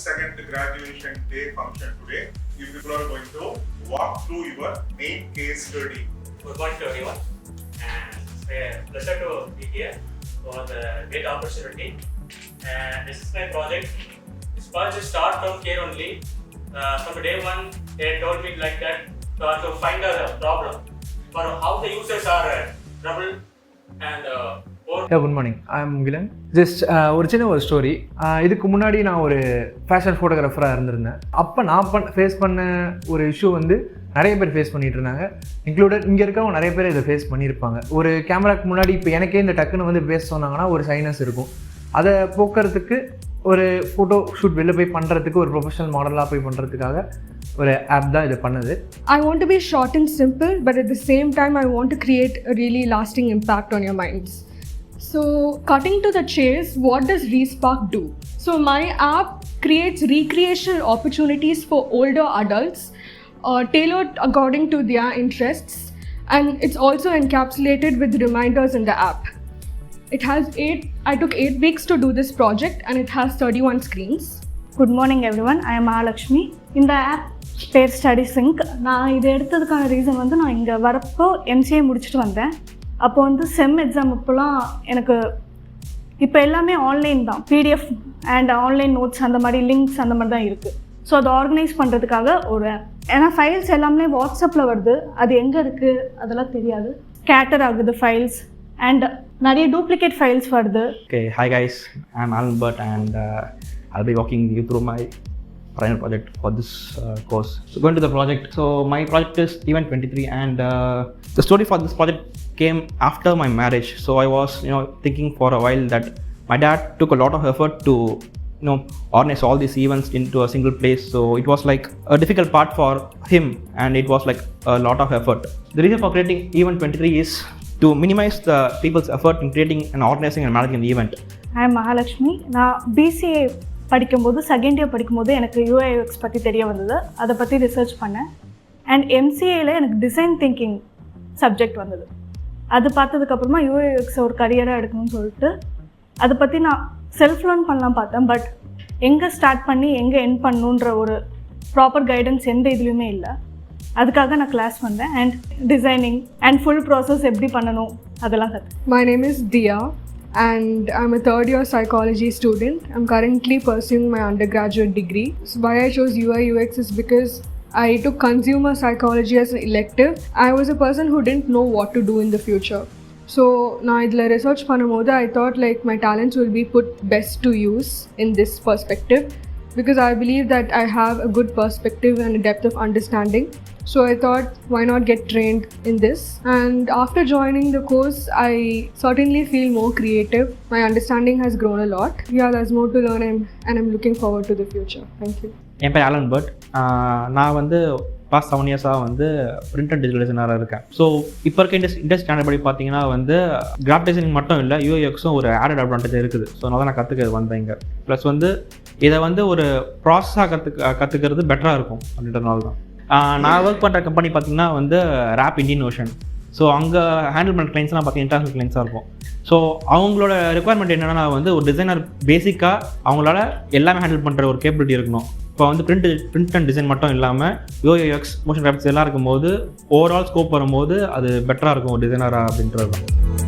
Second graduation day function today. You people are going to walk through your main case study. Good morning to everyone, and it's a pleasure to be here for the great opportunity. And this is my project. This project start from here only. From day one, they told me like that to find a problem for how the users are troubled and. Good morning I am Kilan. Just ஒரு சின்ன ஒரு story. இதுக்கு முன்னாடி நான் ஒரு fashion ஃபோட்டோகிராஃபராக இருந்திருந்தேன். அப்போ நான் face பண்ண ஒரு இஷ்யூ வந்து நிறைய பேர் ஃபேஸ் பண்ணிகிட்டு இருந்தாங்க, இன்க்ளூடட் இங்கே இருக்கவங்க நிறைய பேர் இதை ஃபேஸ் பண்ணியிருப்பாங்க. ஒரு கேமராக்கு முன்னாடி இப்போ எனக்கே இந்த டக்குன்னு வந்து பேச சொன்னாங்கன்னா ஒரு சைனஸ் இருக்கும். அதை போக்குறதுக்கு ஒரு ஃபோட்டோ ஷூட் வெளில போய் பண்ணுறதுக்கு ஒரு ப்ரொஃபஷனல் மாடலாக போய் பண்ணுறதுக்காக ஒரு ஆப் தான் இது பண்ணது. I want to be short and simple, but at the same time I want to create a really lasting impact on your minds. So, cutting to the chase, what does Respark do? So, my app creates recreational opportunities for older adults, tailored according to their interests, and it's also encapsulated with reminders in the app. I took 8 weeks to do this project, and it has 31 screens. Good morning everyone, I am Mahalakshmi. In the app பேர் study sink. நான் இதை எடுத்ததுக்கான reason வந்து நான் இங்கே வரப்போ MCA முடிச்சுட்டு வந்தேன். அப்போ வந்து செம் எக்ஸாம் இப்போலாம் எனக்கு இப்போ எல்லாமே ஆன்லைன் தான், PDF அண்ட் ஆன்லைன் நோட்ஸ் அந்த மாதிரி லிங்க்ஸ் அந்த மாதிரி தான் இருக்குது. ஸோ அதை ஆர்கனைஸ் பண்ணுறதுக்காக ஒரு ஆப். ஏன்னா ஃபைல்ஸ் எல்லாமே வாட்ஸ்அப்பில் வருது, அது எங்கே இருக்குது அதெல்லாம் தெரியாது, ஸ்கேட்டர் ஆகுது ஃபைல்ஸ் அண்ட் நிறைய டூப்ளிகேட் ஃபைல்ஸ் வருது. Okay, hi guys, I'm Albert and I'll be walking you through my final project for this course. So going to the project, so my project is Event 23 and the story for this project came after my marriage. So I was thinking for a while that my dad took a lot of effort to organize all these events into a single place. So it was like a difficult part for him and it was like a lot of effort. The reason for creating Event 23 is to minimize the people's effort in creating and organizing and managing the event. I am Mahalakshmi. நான் BCA படிக்கும்போது second year படிக்கும்போது எனக்கு UIUX பற்றி தெரிய வந்தது, அதை பற்றி research பண்ணேன். அண்ட் MCAயில் எனக்கு டிசைன் திங்கிங் சப்ஜெக்ட் வந்தது. அது பார்த்ததுக்கப்புறமா UIUX ஒரு கரியராக எடுக்கணும்னு சொல்லிட்டு அதை பற்றி நான் செல்ஃப் லேர்ன் பண்ணலாம் பார்த்தேன். பட் எங்கே ஸ்டார்ட் பண்ணி எங்கே எண்ட் பண்ணணுன்ற ஒரு ப்ராப்பர் கைடன்ஸ் எந்த இதுலேயுமே இல்லை. அதுக்காக நான் கிளாஸ் வந்தேன் and designing and full process எப்படி பண்ணணும் அதெல்லாம் கற்று. My name is Dia and I'm a third year psychology student. I'm currently pursuing my undergraduate degree. So why I chose UI UX is because I took consumer psychology as an elective. I was a person who didn't know what to do in the future. So now idla research பண்ணும்போது I thought like my talents will be put best to use in this perspective because I believe that I have a good perspective and a depth of understanding. So I thought, why not get trained in this? And after joining the course, I certainly feel more creative. My understanding has grown a lot. Yeah, there's more to learn and I'm looking forward to the future. Thank you. என் பேர் Albert. நான் வந்து past 7 இயர்ஸாக வந்து print and digital டிசைனராக இருக்கேன். So இப்போ இருக்க industry standard படி பார்த்தீங்கன்னா வந்து கிராஃபிக் டிசைனிங் மட்டும் இல்லை, UIUXும் ஒரு ஆடட் அட்வான்டேஜ் இருக்குது. ஸோ நான் தான் கற்றுக்க வந்தேன் இங்கே. ப்ளஸ் வந்து இதை வந்து ஒரு ப்ராசஸாக கற்றுக்கிறது பெட்டராக இருக்கும் அப்படின்றதுனால தான். நான் ஒர்க் பண்ணுற கம்பெனி பார்த்திங்கன்னா வந்து ரேப் இண்டியன் ஓஷன். ஸோ அங்கே ஹேண்டில் பண்ணுற கிளைண்ட்ஸ்லாம் பார்த்தீங்கன்னா இன்டர்நேஷனல் கிளைண்ட்ஸாக இருக்கும். ஸோ அவங்களோட ரெக்குவயர்மெண்ட் என்னென்னா வந்து ஒரு டிசைனர் பேசிக்காக அவங்களால எல்லாமே ஹேண்டில் பண்ணுற ஒரு கேபிலிட்டி இருக்கணும். இப்போ வந்து பிரிண்ட் அண்ட் டிசைன் மட்டும் இல்லாமல் UIUX மோஷன் கிராஃபிக்ஸ் எல்லாம் இருக்கும்போது ஓவரால் ஸ்கோப் வரும்போது அது பெட்டராக இருக்கும் ஒரு டிசைனராக அப்படின்றது தான்.